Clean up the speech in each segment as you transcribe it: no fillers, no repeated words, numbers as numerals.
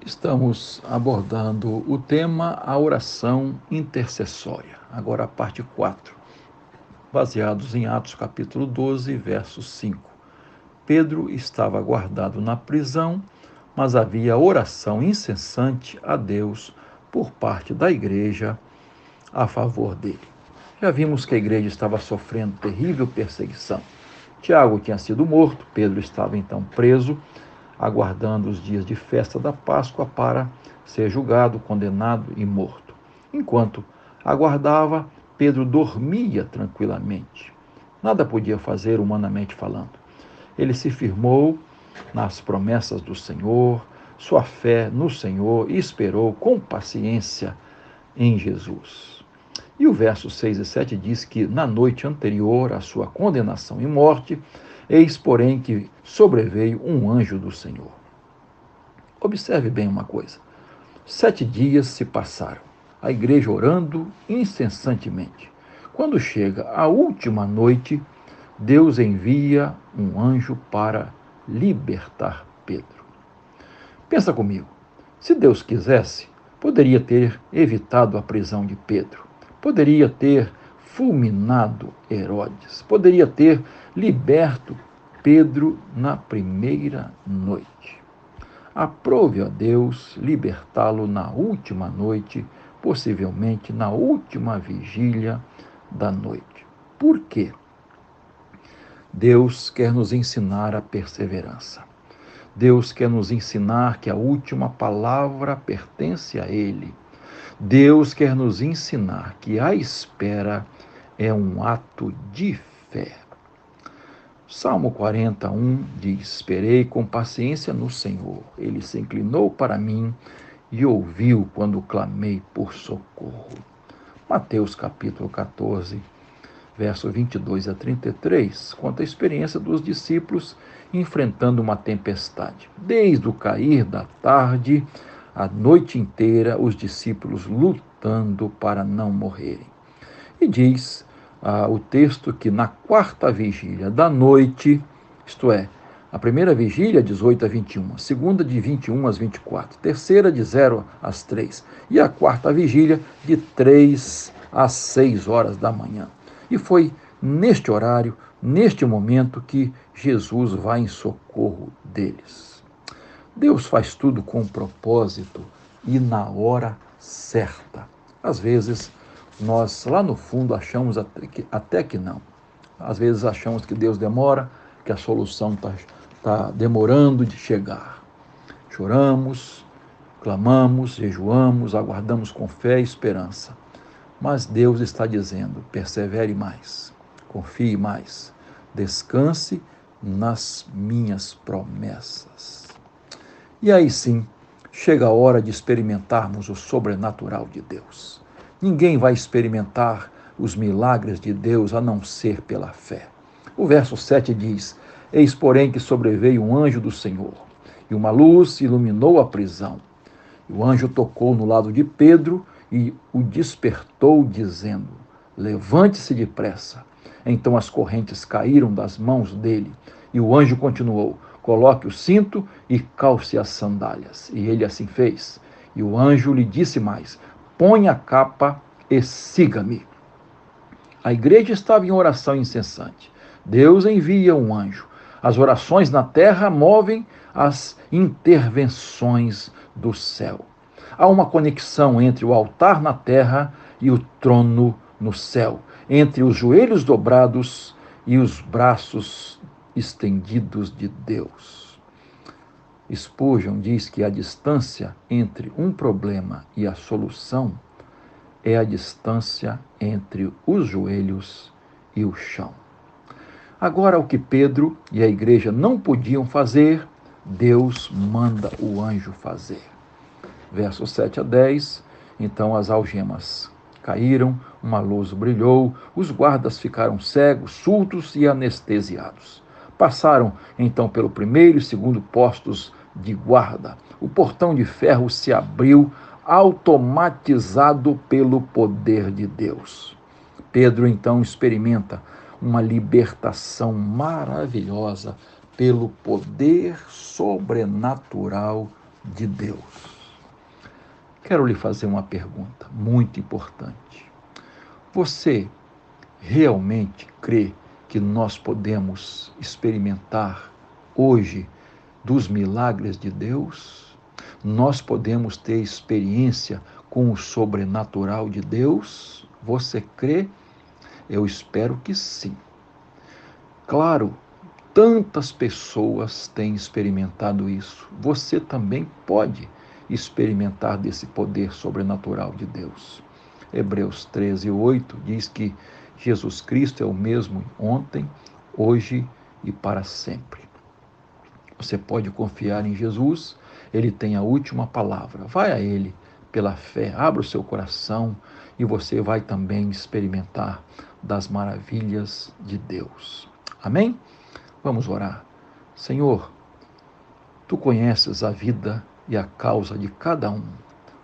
Estamos abordando o tema a oração intercessória, agora a parte 4, baseados em Atos capítulo 12, verso 5. Pedro estava guardado na prisão, mas havia oração incessante a Deus por parte da igreja a favor dele. Já vimos que a igreja estava sofrendo terrível perseguição. Tiago tinha sido morto, Pedro estava então preso, aguardando os dias de festa da Páscoa para ser julgado, condenado e morto. Enquanto aguardava, Pedro dormia tranquilamente. Nada podia fazer humanamente falando. Ele se firmou nas promessas do Senhor, sua fé no Senhor, e esperou com paciência em Jesus. E o verso 6 e 7 diz que na noite anterior à sua condenação e morte, eis, porém, que sobreveio um anjo do Senhor. Observe bem uma coisa. 7 dias se passaram, a igreja orando incessantemente. Quando chega a última noite, Deus envia um anjo para libertar Pedro. Pensa comigo, se Deus quisesse, poderia ter evitado a prisão de Pedro, poderia ter fulminado Herodes, poderia ter liberto Pedro na primeira noite. Aprove a Deus libertá-lo na última noite, possivelmente na última vigília da noite. Por quê? Deus quer nos ensinar a perseverança. Deus quer nos ensinar que a última palavra pertence a Ele. Deus quer nos ensinar que a espera é um ato de fé. Salmo 41 diz: esperei com paciência no Senhor. Ele se inclinou para mim e ouviu quando clamei por socorro. Mateus capítulo 14, verso 22 a 33, conta a experiência dos discípulos enfrentando uma tempestade. Desde o cair da tarde, a noite inteira, os discípulos lutando para não morrerem. E diz o texto que na quarta vigília da noite, isto é, a primeira vigília, 18 a 21, a segunda, de 21 às 24, terceira, de 0 às 3, e a quarta vigília, de 3 às 6 horas da manhã. E foi neste horário, neste momento, que Jesus vai em socorro deles. Deus faz tudo com propósito e na hora certa. Às vezes, nós lá no fundo achamos até que não. Às vezes achamos que Deus demora, que a solução está demorando de chegar. Choramos, clamamos, jejuamos, aguardamos com fé e esperança. Mas Deus está dizendo: persevere mais, confie mais, descanse nas minhas promessas. E aí sim, chega a hora de experimentarmos o sobrenatural de Deus. Ninguém vai experimentar os milagres de Deus a não ser pela fé. O verso 7 diz: eis, porém, que sobreveio um anjo do Senhor, e uma luz iluminou a prisão. E o anjo tocou no lado de Pedro e o despertou, dizendo: levante-se depressa. Então as correntes caíram das mãos dele, e o anjo continuou: coloque o cinto e calce as sandálias. E ele assim fez. E o anjo lhe disse mais: põe a capa e siga-me. A igreja estava em oração incessante. Deus envia um anjo. As orações na terra movem as intervenções do céu. Há uma conexão entre o altar na terra e o trono no céu, entre os joelhos dobrados e os braços estendidos de Deus. Spurgeon diz que a distância entre um problema e a solução é a distância entre os joelhos e o chão. Agora, o que Pedro e a igreja não podiam fazer, Deus manda o anjo fazer. Versos 7 a 10, então as algemas caíram, uma luz brilhou, os guardas ficaram cegos, surdos e anestesiados. Passaram então pelo primeiro e segundo postos de guarda. O portão de ferro se abriu, automatizado pelo poder de Deus. Pedro então experimenta uma libertação maravilhosa pelo poder sobrenatural de Deus. Quero lhe fazer uma pergunta muito importante. Você realmente crê que nós podemos experimentar hoje dos milagres de Deus? Nós podemos ter experiência com o sobrenatural de Deus? Você crê? Eu espero que sim. Claro, tantas pessoas têm experimentado isso. Você também pode experimentar desse poder sobrenatural de Deus. Hebreus 13:8 diz que Jesus Cristo é o mesmo ontem, hoje e para sempre. Você pode confiar em Jesus, Ele tem a última palavra. Vai a Ele pela fé, abra o seu coração e você vai também experimentar das maravilhas de Deus. Amém? Vamos orar. Senhor, Tu conheces a vida e a causa de cada um.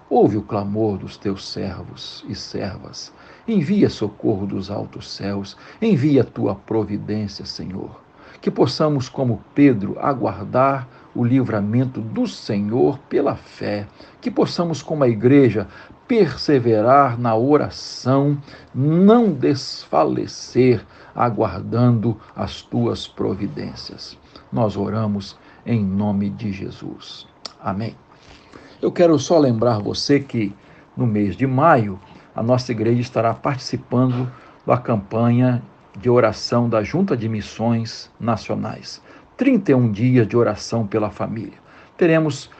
Ouve o clamor dos Teus servos e servas. Envia socorro dos altos céus. Envia a Tua providência, Senhor. Que possamos, como Pedro, aguardar o livramento do Senhor pela fé. Que possamos, como a igreja, perseverar na oração, não desfalecer, aguardando as Tuas providências. Nós oramos em nome de Jesus. Amém. Eu quero só lembrar você que no mês de maio a nossa igreja estará participando da campanha de oração da Junta de Missões Nacionais. 31 dias de oração pela família. Teremos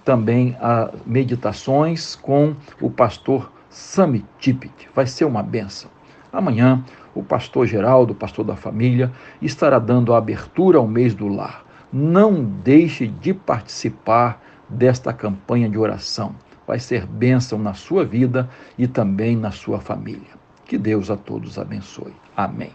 também meditações com o pastor Sami Tippit. Vai ser uma bênção. Amanhã, o pastor Geraldo, pastor da família, estará dando a abertura ao mês do lar. Não deixe de participar desta campanha de oração. Vai ser bênção na sua vida e também na sua família. Que Deus a todos abençoe. Amém.